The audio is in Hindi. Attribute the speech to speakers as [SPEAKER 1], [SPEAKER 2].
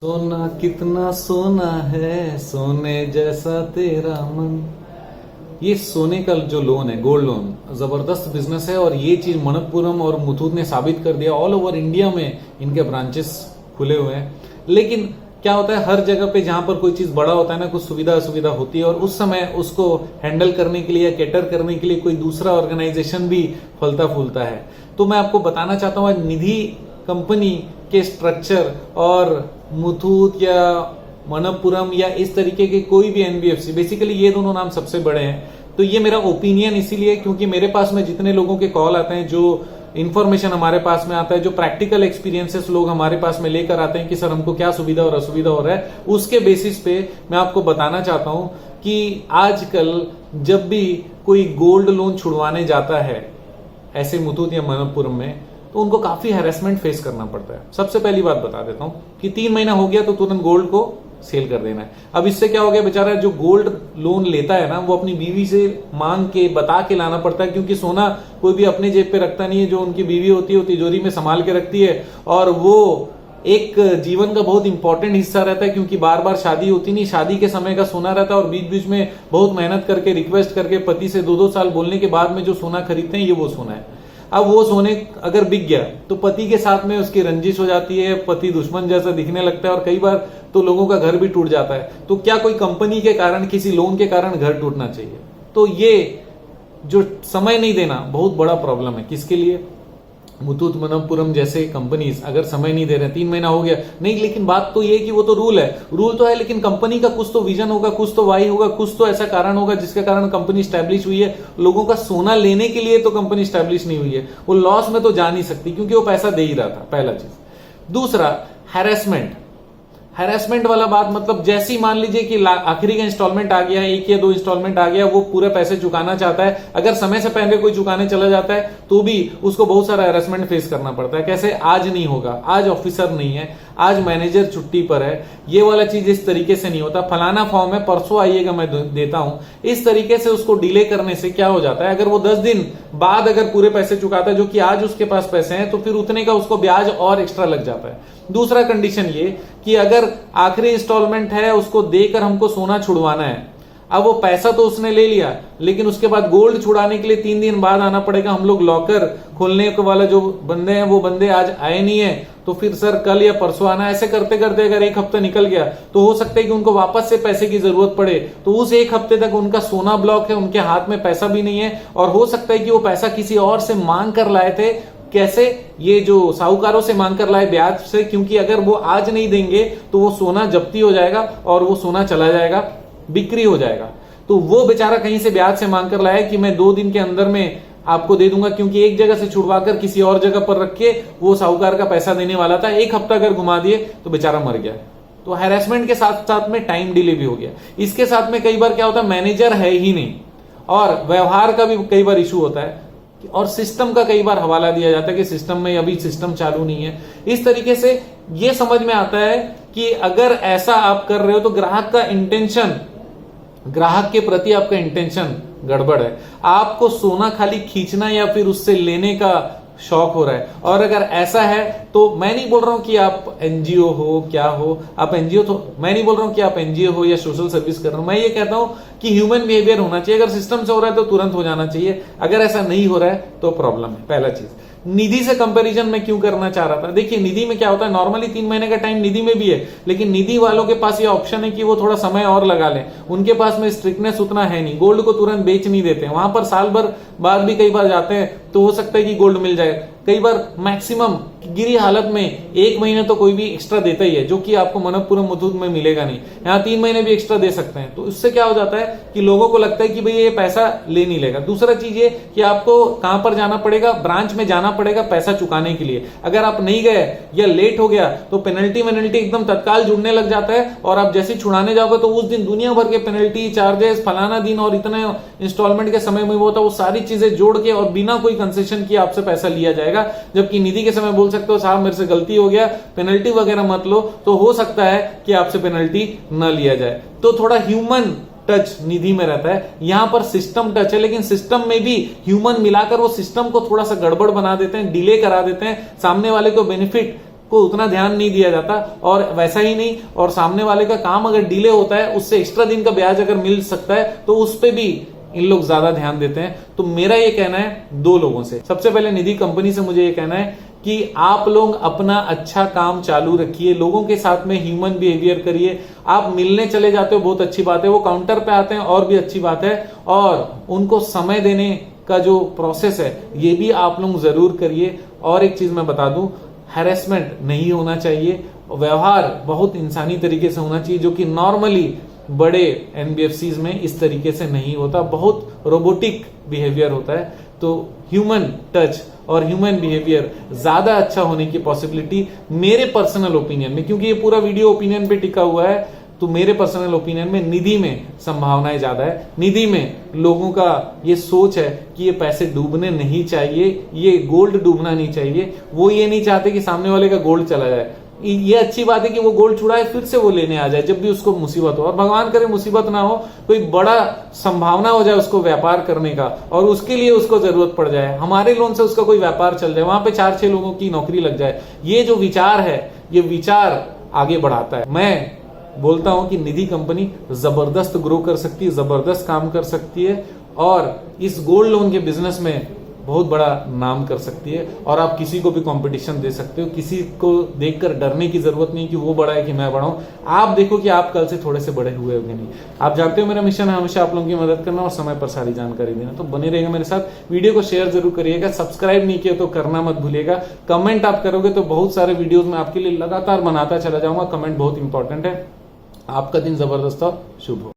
[SPEAKER 1] सोना कितना सोना है, सोने जैसा तेरा मन। ये सोने का जो लोन है, गोल्ड लोन, जबरदस्त बिजनेस है और ये चीज मनप्पुरम और मुथूट ने साबित कर दिया। ऑल ओवर इंडिया में इनके ब्रांचेस खुले हुए हैं। लेकिन क्या होता है, हर जगह पे जहां पर कोई चीज बड़ा होता है ना, कुछ सुविधा असुविधा होती है और उस समय उसको हैंडल करने के लिए या कैटर करने के लिए कोई दूसरा ऑर्गेनाइजेशन भी फलता फूलता है। तो मैं आपको बताना चाहता हूं, आज निधि कंपनी के स्ट्रक्चर और मुथूट या मनप्पुरम या इस तरीके के कोई भी एनबीएफसी, बेसिकली ये दोनों नाम सबसे बड़े हैं। तो ये मेरा ओपिनियन इसीलिए क्योंकि मेरे पास में जितने लोगों के कॉल आते हैं, जो इन्फॉर्मेशन हमारे पास में आता है, जो प्रैक्टिकल एक्सपीरियंसेस लोग हमारे पास में लेकर आते हैं कि सर हमको क्या सुविधा और असुविधा हो रहा है, उसके बेसिस पे मैं आपको बताना चाहता हूं कि आजकल जब भी कोई गोल्ड लोन छुड़वाने जाता है ऐसे मुथूट या मनप्पुरम में, तो उनको काफी हैरेसमेंट फेस करना पड़ता है। सबसे पहली बात बता देता हूं कि 3 महीना हो गया तो तुरंत गोल्ड को सेल कर देना है। अब इससे क्या हो गया, बेचारा जो गोल्ड लोन लेता है ना, वो अपनी बीवी से मांग के बता के लाना पड़ता है, क्योंकि सोना कोई भी अपने जेब पे रखता नहीं है। जो उनकी बीवी होती है वो तिजोरी में संभाल के रखती है और वो एक जीवन का बहुत इंपॉर्टेंट हिस्सा रहता है, क्योंकि बार बार शादी होती नहीं, शादी के समय का सोना रहता है और बीच बीच में बहुत मेहनत करके रिक्वेस्ट करके पति से 2-2 साल बोलने के बाद में जो सोना खरीदते हैं, ये वो सोना है। अब वो सोने अगर बिक गया तो पति के साथ में उसकी रंजिश हो जाती है, पति दुश्मन जैसा दिखने लगता है और कई बार तो लोगों का घर भी टूट जाता है। तो क्या कोई कंपनी के कारण, किसी लोन के कारण घर टूटना चाहिए? तो ये जो समय नहीं देना बहुत बड़ा प्रॉब्लम है। किसके लिए? मुथूट मनप्पुरम जैसे कंपनीज अगर समय नहीं दे रहे, 3 महीना हो गया नहीं, लेकिन बात तो ये कि वो तो रूल है, रूल तो है, लेकिन कंपनी का कुछ तो विजन होगा, कुछ तो वाई होगा, कुछ तो ऐसा कारण होगा जिसके कारण कंपनी स्टैब्लिश हुई है। लोगों का सोना लेने के लिए तो कंपनी स्टैब्लिश नहीं हुई है। वो लॉस में तो जा नहीं सकती क्योंकि वो पैसा दे ही रहा था, पहला चीज। दूसरा, हैरेसमेंट वाला बात, मतलब जैसे ही मान लीजिए कि आखिरी का इंस्टॉलमेंट आ गया, 1 या 2 इंस्टॉलमेंट आ गया, वो पूरे पैसे चुकाना चाहता है, अगर समय से पहले कोई चुकाने चला जाता है तो भी उसको बहुत सारा हैरेसमेंट फेस करना पड़ता है। कैसे? आज नहीं होगा, आज ऑफिसर नहीं है, आज मैनेजर छुट्टी पर है, ये वाला चीज इस तरीके से नहीं होता, फलाना फॉर्म है, परसों आइएगा मैं देता हूं। इस तरीके से उसको डिले करने से क्या हो जाता है, अगर वो 10 दिन बाद अगर पूरे पैसे चुकाता है, जो कि आज उसके पास पैसे हैं, तो फिर उतने का उसको ब्याज और एक्स्ट्रा लग जाता है। दूसरा कंडीशन ये कि अगर आखिरी इंस्टॉलमेंट है, उसको देकर हमको सोना छुड़वाना है, अब वो पैसा तो उसने ले लिया, लेकिन उसके बाद गोल्ड छुड़ाने के लिए 3 दिन बाद आना पड़ेगा। हम लोग लॉकर खोलने के वाला जो बंदे हैं, वो बंदे आज आए नहीं है, तो फिर सर कल या परसों आना। ऐसे करते करते अगर 1 हफ्ता निकल गया तो हो सकता है कि उनको वापस से पैसे की जरूरत पड़े, तो उस 1 हफ्ते तक उनका सोना ब्लॉक है, उनके हाथ में पैसा भी नहीं है, और हो सकता है कि वो पैसा किसी और से मांग कर लाए थे। कैसे? ये जो साहूकारों से मांग कर लाए, ब्याज से, क्योंकि अगर वो आज नहीं देंगे तो वो सोना जब्ती हो जाएगा और वो सोना चला जाएगा, बिक्री हो जाएगा। तो वो बेचारा कहीं से ब्याज से मांग कर लाया कि मैं 2 दिन के अंदर में आपको दे दूंगा, क्योंकि एक जगह से छुड़वाकर किसी और जगह पर रख के वो साहूकार का पैसा देने वाला था। 1 हफ्ता अगर घुमा दिए तो बेचारा मर गया। तो हैरेसमेंट के साथ साथ में टाइम डिले भी हो गया। इसके साथ में कई बार क्या होता है, मैनेजर है ही नहीं और व्यवहार का भी कई बार इशू होता है, और सिस्टम का कई बार हवाला दिया जाता है कि सिस्टम में अभी सिस्टम चालू नहीं है। इस तरीके से ये समझ में आता है कि अगर ऐसा आप कर रहे हो तो ग्राहक का इंटेंशन, ग्राहक के प्रति आपका इंटेंशन गड़बड़ है। आपको सोना खाली खींचना या फिर उससे लेने का शौक हो रहा है। और अगर ऐसा है तो मैं नहीं बोल रहा हूं कि आप एनजीओ हो, क्या हो आप एनजीओ, तो मैं नहीं बोल रहा हूं कि आप एनजीओ हो या सोशल सर्विस कर रहे हो। मैं ये कहता हूं कि ह्यूमन बिहेवियर होना चाहिए। अगर सिस्टम से हो रहा है तो तुरंत हो जाना चाहिए, अगर ऐसा नहीं हो रहा है तो प्रॉब्लम है। पहला चीज, निधि से कंपैरिजन में क्यों करना चाह रहा था, देखिए निधि में क्या होता है, नॉर्मली 3 महीने का टाइम निधि में भी है, लेकिन निधि वालों के पास ये ऑप्शन है कि वो थोड़ा समय और लगा लें। उनके पास में स्ट्रिक्टनेस उतना है नहीं, गोल्ड को तुरंत बेच नहीं देते हैं, वहां पर साल भर बाद भी कई बार जाते हैं तो हो सकता है कि गोल्ड मिल जाए। कई बार मैक्सिमम गिरी हालत में 1 महीने तो कोई भी एक्स्ट्रा देता ही है, जो कि आपको मनप्पुरम मुथूट में मिलेगा नहीं। यहाँ 3 महीने भी एक्स्ट्रा दे सकते हैं, तो इससे क्या हो जाता है कि लोगों को लगता है कि भाई ये पैसा ले नहीं लेगा। दूसरा चीज ये कि आपको कहां पर जाना पड़ेगा, ब्रांच में जाना पड़ेगा पैसा चुकाने के लिए। अगर आप नहीं गए या लेट हो गया तो पेनल्टी एकदम तत्काल जुड़ने लग जाता है, और आप जैसे छुड़ाने जाओगे तो उस दिन दुनिया भर के पेनल्टी चार्जेस, फलाना दिन और इतने इंस्टॉलमेंट के समय में वो होता है, वो सारी चीजें जोड़ के और बिना कोई कंसेशन किए आपसे पैसा लिया जाएगा। जबकि निधि के समय बोल सकते हो साहब मेरे से गलती हो गया, पेनल्टी वगैरह मत लो, तो हो सकता है कि आपसे पेनल्टी न लिया जाए। तो थोड़ा ह्यूमन टच निधि में रहता है, यहां पर सिस्टम टच है, लेकिन सिस्टम में भी ह्यूमन मिलाकर वो सिस्टम को थोड़ा सा गड़बड़ बना देते हैं, डिले करा देते हैं, सामने वाले को बेनिफिट को उतना ध्यान नहीं दिया जाता। और वैसा ही नहीं, और सामने वाले का काम अगर डिले होता है, उससे एक्स्ट्रा दिन का ब्याज अगर मिल सकता है तो उस पे भी इन लोग ज्यादा ध्यान देते हैं। तो मेरा ये कहना है दो लोगों से। सबसे पहले निधि कंपनी से मुझे ये कहना है कि आप लोग अपना अच्छा काम चालू रखिए, लोगों के साथ में ह्यूमन बिहेवियर करिए। आप मिलने चले जाते हो, बहुत अच्छी बात है, वो काउंटर पे आते हैं और भी अच्छी बात है, और उनको समय देने का जो प्रोसेस है ये भी आप लोग जरूर करिए। और एक चीज मैं बता दूं, हैरेसमेंट नहीं होना चाहिए, व्यवहार बहुत इंसानी तरीके से होना चाहिए, जो कि नॉर्मली बड़े एनबीएफसीज में इस तरीके से नहीं होता, बहुत रोबोटिक बिहेवियर होता है। तो ह्यूमन टच और ह्यूमन बिहेवियर ज्यादा अच्छा होने की पॉसिबिलिटी मेरे पर्सनल ओपिनियन में, क्योंकि ये पूरा वीडियो ओपिनियन पे टिका हुआ है, तो मेरे पर्सनल ओपिनियन में निधि में संभावनाएं ज्यादा है। निधि में लोगों का ये सोच है कि ये पैसे डूबने नहीं चाहिए, ये गोल्ड डूबना नहीं चाहिए। वो ये नहीं चाहते कि सामने वाले का गोल्ड चला जाए। ये अच्छी बात है कि वो गोल्ड छुड़ाए फिर से वो लेने आ जाए जब भी उसको मुसीबत हो, और भगवान करे मुसीबत ना हो, कोई बड़ा संभावना हो जाए उसको व्यापार करने का और उसके लिए उसको जरूरत पड़ जाए, हमारे लोन से उसका कोई व्यापार चल जाए, वहां पे 4-6 लोगों की नौकरी लग जाए। ये जो विचार है, ये विचार आगे बढ़ाता है। मैं बोलता हूं कि निधि कंपनी जबरदस्त ग्रो कर सकती है, जबरदस्त काम कर सकती है, और इस गोल्ड लोन के बिजनेस में बहुत बड़ा नाम कर सकती है। और आप किसी को भी कंपटीशन दे सकते हो, किसी को देखकर डरने की जरूरत नहीं कि वो बड़ा है कि मैं बड़ा हूं। आप देखो कि आप कल से थोड़े से बड़े हुए होंगे नहीं। आप जानते हो मेरा मिशन है हमेशा आप लोगों की मदद करना और समय पर सारी जानकारी देना। तो बने रहेगा मेरे साथ, वीडियो को शेयर जरूर करिएगा, सब्सक्राइब नहीं किया तो करना मत भूलिएगा। कमेंट आप करोगे तो बहुत सारे वीडियोज में आपके लिए लगातार बनाता चला जाऊंगा। कमेंट बहुत इंपॉर्टेंट है। आपका दिन जबरदस्त और शुभ हो।